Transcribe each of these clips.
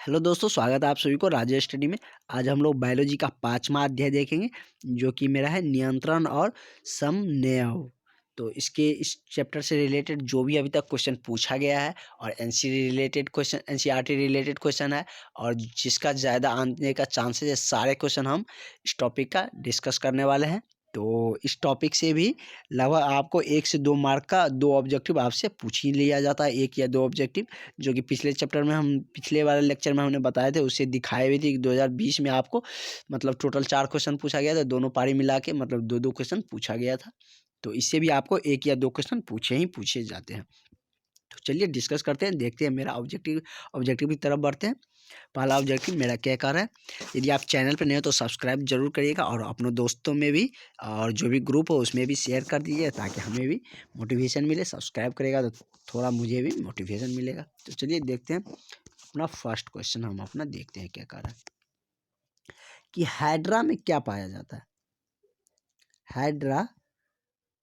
Hello दोस्तों, स्वागत है आप सभी को राजेश स्टडी में। आज हम लोग बायोलॉजी का 5वां अध्याय देखेंगे, जो कि मेरा है नियंत्रण और समन्वय। तो इस चैप्टर से रिलेटेड जो भी अभी तक क्वेश्चन पूछा गया है और एनसीईआरटी रिलेटेड क्वेश्चन है और जिसका ज़्यादा आने का चांसेस है, सारे क्वेश्चन हम इस टॉपिक का डिस्कस करने वाले हैं। तो इस टॉपिक से भी लगभग आपको 1 से 2 मार्क का 2 ऑब्जेक्टिव आपसे पूछ ही लिया जाता है, 1 या 2 ऑब्जेक्टिव, जो कि पिछले वाले लेक्चर में हमने बताए थे, उससे दिखाए हुए थे कि 2020 में आपको मतलब टोटल 4 क्वेश्चन पूछा गया था, दोनों पारी मिला के मतलब 2-2 क्वेश्चन पूछा गया था। तो इससे भी आपको 1 या 2 क्वेश्चन पूछे जाते हैं। तो चलिए डिस्कस करते हैं, देखते हैं मेरा ऑब्जेक्टिव की तरफ बढ़ते हैं। पहला ऑब्जेक्टिव मेरा क्या कर रहा है। यदि आप चैनल पर नए हो तो सब्सक्राइब जरूर करिएगा और अपने दोस्तों में भी और जो भी ग्रुप हो उसमें भी शेयर कर दीजिए, ताकि हमें भी मोटिवेशन मिले। सब्सक्राइब करेगा तो थोड़ा मुझे भी मोटिवेशन मिलेगा। तो चलिए देखते हैं अपना फर्स्ट क्वेश्चन, हम अपना देखते हैं क्या कर रहा है कि हाइड्रा में क्या पाया जाता है।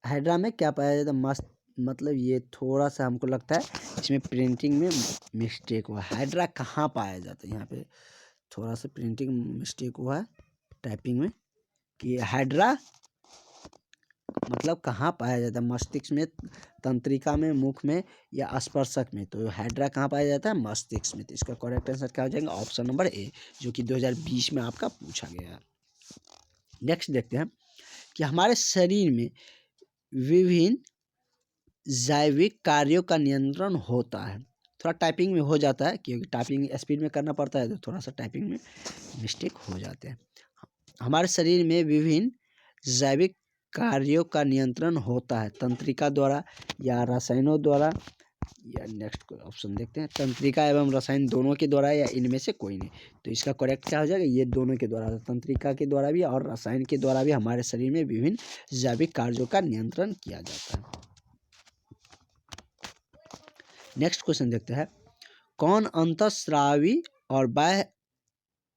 हाइड्रा में क्या पाया जाता है। मस्त मतलब ये थोड़ा सा हमको लगता है इसमें प्रिंटिंग में मिस्टेक हुआ। हाइड्रा कहाँ पाया जाता है, यहाँ पे थोड़ा सा प्रिंटिंग मिस्टेक हुआ है टाइपिंग में, कि हाइड्रा मतलब कहाँ पाया जाता है। मस्तिष्क में, तंत्रिका में, मुख में या स्पर्शक में। तो हाइड्रा कहाँ पाया जाता है, मस्तिष्क में। तो इसका करेक्ट आंसर क्या हो जाएगा, ऑप्शन नंबर ए, जो कि 2020 में आपका पूछा गया है। नेक्स्ट देखते हैं कि हमारे शरीर में विभिन्न जैविक कार्यों का नियंत्रण होता है। थोड़ा टाइपिंग में हो जाता है, क्योंकि टाइपिंग स्पीड में करना पड़ता है, तो थोड़ा सा टाइपिंग में मिस्टेक हो जाते हैं। हमारे शरीर में विभिन्न जैविक कार्यों का नियंत्रण होता है, तंत्रिका द्वारा या रसायनों द्वारा। या नेक्स्ट ऑप्शन देखते हैं, तंत्रिका एवं रसायन दोनों के द्वारा या इनमें से कोई नहीं। तो इसका करेक्ट क्या हो जाएगा, ये दोनों के द्वारा, तंत्रिका के द्वारा भी और रसायन के द्वारा भी हमारे शरीर में विभिन्न जैविक कार्यों का नियंत्रण किया जाता है। नेक्स्ट क्वेश्चन देखते हैं, कौन अंतःस्रावी और बाह्य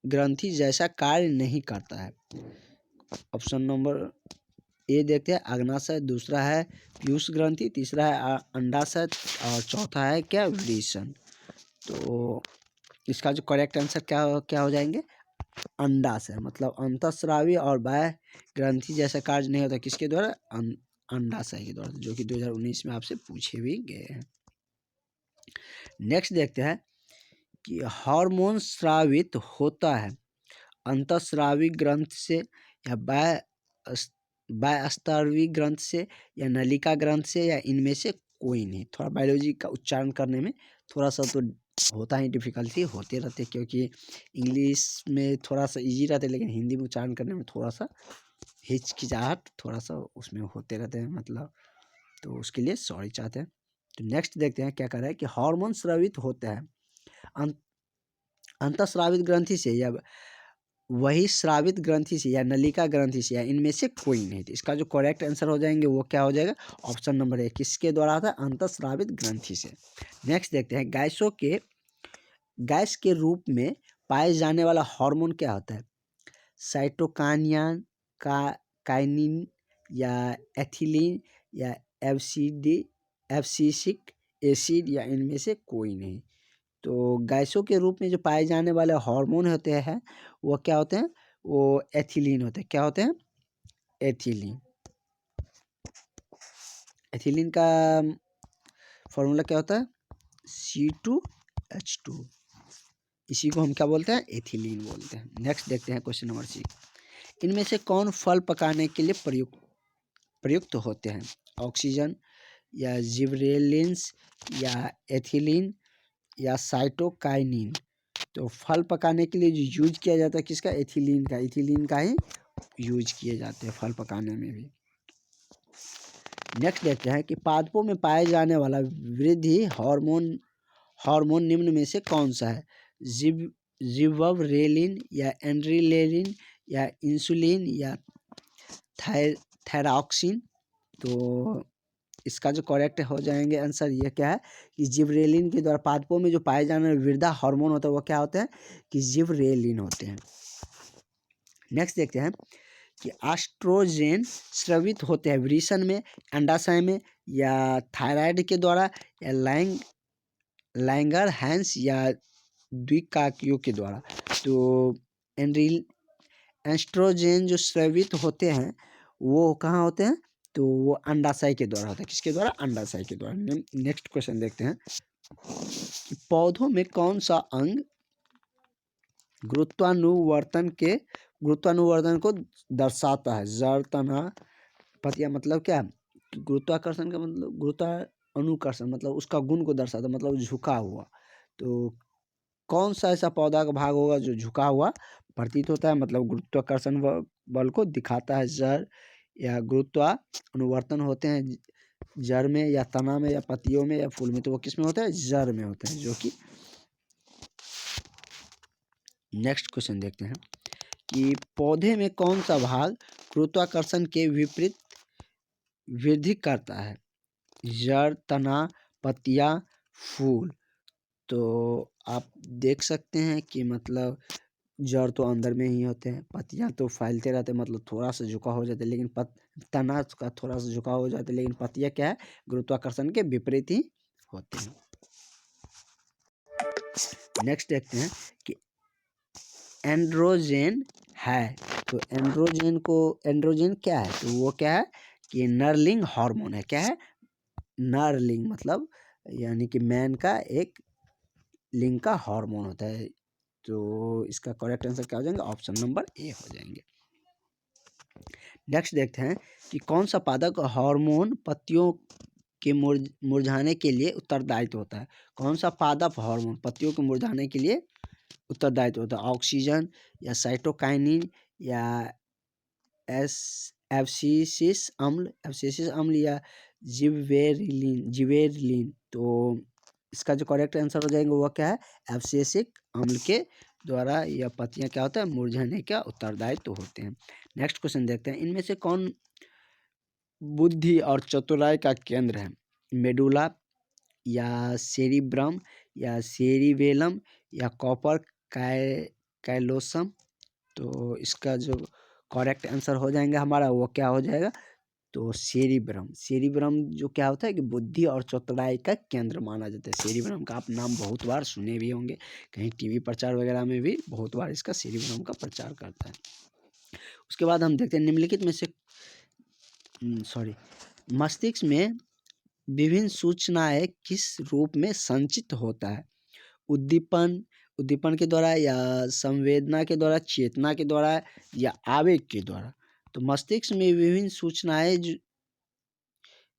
ग्रंथि जैसा कार्य नहीं करता है। ऑप्शन नंबर ए देखते हैं, अग्नाशय, दूसरा है पीयूष ग्रंथि, तीसरा है अंडाशय और चौथा है क्या, वृषण। तो इसका जो करेक्ट आंसर क्या हो जाएंगे, अंडाशय। मतलब अंतःस्रावी और बाह्य ग्रंथि जैसा कार्य नहीं होता, किसके द्वारा, अंडाशय के द्वारा, जो कि 2019 में आपसे पूछे भी गए हैं। नेक्स्ट देखते हैं कि हार्मोन स्रावित होता है अंतःस्रावी ग्रंथ से या बाह्यस्रावी ग्रंथ से या नलिका ग्रंथ से या इनमें से कोई नहीं। थोड़ा बायोलॉजी का उच्चारण करने में थोड़ा सा तो होता ही, डिफिकल्टी होते रहते, क्योंकि इंग्लिश में थोड़ा सा इजी रहता है, लेकिन हिंदी में उच्चारण करने में थोड़ा सा हिचकिचाहट थोड़ा सा उसमें होते रहते हैं, मतलब तो उसके लिए सॉरी चाहते हैं। तो नेक्स्ट देखते हैं क्या कर रहा है कि हार्मोन स्रावित होता है अंतःस्रावित ग्रंथि से या वही स्रावित ग्रंथि से या नलिका ग्रंथि से या इनमें से कोई नहीं। तो इसका जो करेक्ट आंसर हो जाएंगे वो क्या हो जाएगा, ऑप्शन नंबर ए, किसके द्वारा आता है, अंतःस्रावित ग्रंथि से। नेक्स्ट देखते हैं, गैस के रूप में पाए जाने वाला हार्मोन क्या होता है। साइटोकानिन का काइनिन या एथिलीन या एब्सिसिक एसिड या इनमें से कोई नहीं। तो गैसों के रूप में जो पाए जाने वाले हार्मोन होते हैं वो क्या होते हैं, वो एथिलीन होते हैं। क्या होते हैं, एथिलीन। एथिलीन का फॉर्मूला क्या होता है, C2H2। इसी को हम क्या बोलते हैं, एथिलीन बोलते हैं। नेक्स्ट देखते हैं क्वेश्चन नंबर 6, इनमें से कौन फल पकाने के लिए प्रयुक्त होते हैं। ऑक्सीजन या जिबरेलिन्स या एथिलीन या साइटोकाइनिन। तो फल पकाने के लिए जो यूज किया जाता है किसका, एथिलीन का ही यूज किए जाते हैं फल पकाने में भी। नेक्स्ट देखते हैं कि पादपों में पाए जाने वाला वृद्धि हार्मोन निम्न में से कौन सा है। जिबरेलिन या एड्रेनलिन या इंसुलिन या थायरॉक्सिन। तो इसका जो करेक्ट हो जाएंगे आंसर ये क्या है कि जिबरेलिन के द्वारा पादपों में जो पाए जाने वाले वृद्धा हार्मोन होता है वो क्या होते हैं, कि जिबरेलिन होते हैं। नेक्स्ट देखते हैं कि एस्ट्रोजन स्रावित होते हैं वृषण में, अंडाशय में या थायराइड के द्वारा या लैंगर हैंस या द्विकाकियों के द्वारा। तो एस्ट्रोजन जो स्रावित होते हैं वो कहाँ होते हैं? तो वो अंडाशय के द्वारा होता है। किसके द्वारा? अंडाशय के द्वारा। नेक्स्ट क्वेश्चन देखते हैं कि पौधों में कौन सा अंग गुरुत्वानुवर्तन को दर्शाता है? जड़, तना, पतिया मतलब क्या? गुरुत्वाकर्षण का मतलब गुरुत्वानुकर्षण मतलब उसका गुण को दर्शाता, मतलब झुका हुआ। तो कौन सा ऐसा पौधा का भाग होगा जो झुका हुआ प्रतीत होता है, मतलब गुरुत्वाकर्षण बल को दिखाता है? जड़ या गुरुत्वानुवर्तन होते हैं जड़ में या तना में या पत्तियों में या फूल में? तो वो किस में होता है? जड़ में होता है। जो कि नेक्स्ट क्वेश्चन देखते हैं कि पौधे में कौन सा भाग गुरुत्वाकर्षण के विपरीत वृद्धि करता है? जड़, तना, पत्तियां, फूल। तो आप देख सकते हैं कि मतलब जड़ तो अंदर में ही होते हैं, पत्तियां तो फैलते रहते हैं, मतलब थोड़ा सा झुकाव हो जाता है, लेकिन तना का थोड़ा सा झुकाव हो जाता है, लेकिन पत्तियां क्या है? गुरुत्वाकर्षण के विपरीत ही होते हैं। नेक्स्ट देखते हैं कि एंड्रोजन है। तो एंड्रोजन क्या है? तो वो क्या है कि नरलिंग हार्मोन है। क्या है? नरलिंग मतलब यानी कि मैन का एक लिंग का हार्मोन होता है। तो इसका करेक्ट आंसर क्या हो जाएंगे? ऑप्शन नंबर ए हो जाएंगे। नेक्स्ट देखते हैं कि कौन सा पादप हार्मोन पत्तियों के मुरझाने के लिए उत्तरदायित्व होता है? कौन सा पादप हार्मोन पत्तियों के मुरझाने के लिए उत्तरदायित्व होता है? ऑक्सीजन या साइटोकाइनिन या एब्सिसिक अम्ल या जिबेरेलिन। तो इसका जो करेक्ट आंसर हो जाएगा वो क्या है? एब्सिसिक अम्ल के द्वारा यह पत्तियां क्या होता है? मुरझाने का उत्तरदायित्व होते हैं। नेक्स्ट क्वेश्चन देखते हैं, इनमें से कौन बुद्धि और चतुराई का केंद्र है? मेडुला या सेरिब्रम या सेरिबेलम या कॉपर कैलोसम? तो इसका जो करेक्ट आंसर हो जाएगा हमारा वो क्या हो जाएगा? तो सेरिब्रम जो क्या होता है कि बुद्धि और चतुराई का केंद्र माना जाता है। सेरिब्रम का आप नाम बहुत बार सुने भी होंगे, कहीं टीवी प्रचार वगैरह में भी बहुत बार इसका सेरिब्रम का प्रचार करता है। उसके बाद हम देखते हैं निम्नलिखित में से मस्तिष्क में विभिन्न सूचनाएं किस रूप में संचित होता है? उद्दीपन के द्वारा या संवेदना के द्वारा, चेतना के द्वारा या आवेग के द्वारा? तो मस्तिष्क में विभिन्न सूचनाएं जो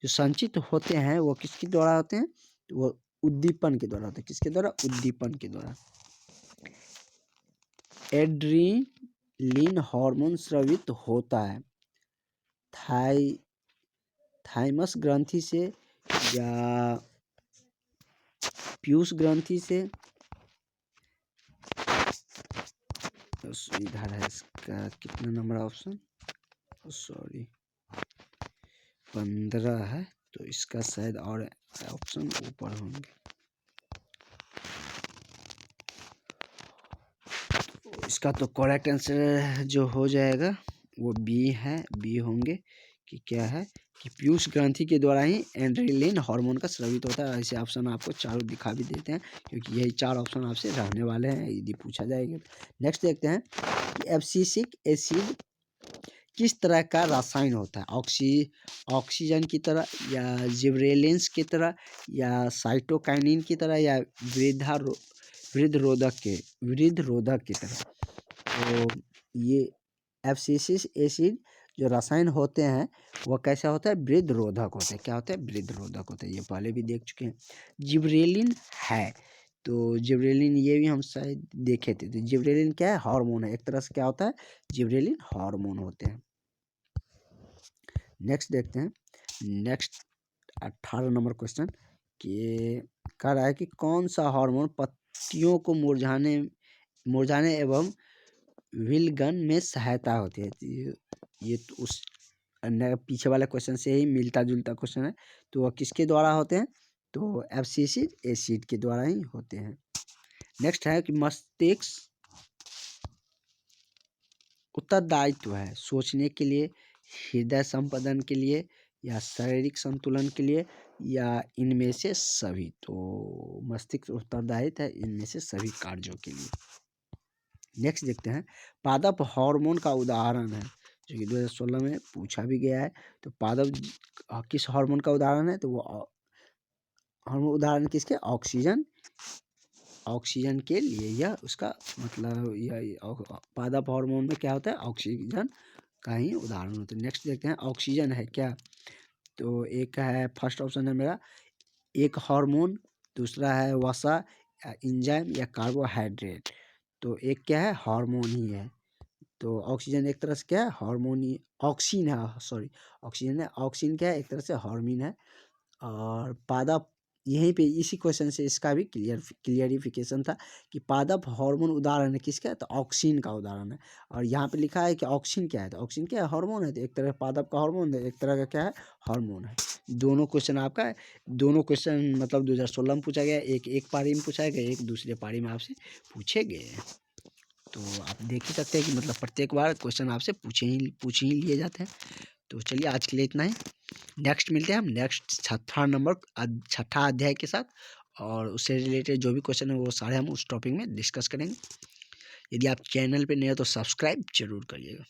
संचित होते हैं वो किसके द्वारा होते हैं? तो वो उद्दीपन के द्वारा होते हैं। किसके द्वारा? उद्दीपन के द्वारा। एड्रीनलिन हार्मोन स्रावित होता है थाइमस ग्रंथि से या पीयूष ग्रंथि से? तो इधर है इसका कितना नंबर ऑप्शन? 15 है, तो इसका शायद और ऑप्शन ऊपर होंगे। तो इसका तो करेक्ट आंसर जो हो जाएगा वो बी है, बी होंगे कि क्या है कि पीयूष ग्रंथि के द्वारा ही एड्रेनलिन हार्मोन का स्रावित होता है। ऐसे ऑप्शन आपको चारों दिखा भी देते हैं क्योंकि यही 4 ऑप्शन आपसे रहने वाले हैं यदि पूछा जाएगा। नेक्स्ट देखते हैं कि एब्सिसिक एसिड किस तरह का रासायन होता है? ऑक्सीजन की तरह या जिबरेलिन्स की तरह या साइटोकाइनिन की तरह या वृद्धरोधक की तरह? तो ये एब्सिसिक एसिड जो रसायन होते हैं वो कैसा होता है? वृद्धरोधक होता है। क्या होता है? वृद्धरोधक होता है। ये पहले भी देख चुके हैं। जिबरेलिन है, तो जिबरेलिन ये भी हम शायद देखे थे। तो जिबरेलिन क्या है? हार्मोन है एक तरह से। क्या होता है? जिबरेलिन हार्मोन होते हैं। नेक्स्ट देखते हैं, नेक्स्ट 18 नंबर क्वेश्चन कि कह रहा है कि कौन सा हार्मोन पत्तियों को मुरझाने एवं विलगन में सहायता होती है? ये तो उस पीछे वाले क्वेश्चन से ही मिलता जुलता क्वेश्चन है। तो वह किसके द्वारा होते हैं? तो एब्सिसिक एसिड के द्वारा ही होते हैं। नेक्स्ट है कि मस्तिष्क उत्तरदायित्व है सोचने के लिए, हृदय संपादन के लिए या शारीरिक संतुलन के लिए, या इनमें से सभी। तो मस्तिष्क उत्तरदायित्व है इनमें से सभी कार्यों के लिए। नेक्स्ट देखते हैं, पादप हार्मोन का उदाहरण है, जो कि 2016 में पूछा भी गया है। तो पादप किस हार्मोन का उदाहरण है? तो वो हार्मोन उदाहरण किसके? ऑक्सीजन। ऑक्सीजन के लिए यह उसका मतलब यह पादप हार्मोन में क्या होता है? ऑक्सीजन का ही उदाहरण होता है। नेक्स्ट देखते हैं, ऑक्सीजन है क्या? तो एक है, फर्स्ट ऑप्शन है मेरा एक हार्मोन, दूसरा है वसा या एंजाइम या कार्बोहाइड्रेट। तो एक क्या है? हार्मोन ही है। तो ऑक्सीजन एक तरह से क्या है? हार्मोन ही, ऑक्सीन है, सॉरी ऑक्सीजन है। ऑक्सीन क्या है? एक तरह से हार्मोन है। और पादप, यहीं पे इसी क्वेश्चन से इसका भी क्लियरिफिकेशन था कि पादप हार्मोन उदाहरण है किसका? तो ऑक्सीन का उदाहरण है। और यहाँ पे लिखा है कि ऑक्सीन क्या है? तो ऑक्सीन क्या है? हार्मोन है। तो एक तरह पादप का हार्मोन है, एक तरह का क्या है? हार्मोन है। दोनों क्वेश्चन आपका है, दोनों क्वेश्चन मतलब 2016 में पूछा गया, एक पारी में पूछा गया, एक दूसरे पारी में आपसे पूछे गए हैं। तो आप देख ही सकते हैं कि मतलब प्रत्येक बार क्वेश्चन आपसे पूछ ही लिए जाते हैं। तो चलिए आज के लिए इतना ही। नेक्स्ट मिलते हैं हम नेक्स्ट छठा अध्याय के साथ, और उससे रिलेटेड जो भी क्वेश्चन है वो सारे हम उस टॉपिक में डिस्कस करेंगे। यदि आप चैनल पे नए हो तो सब्सक्राइब जरूर करिएगा।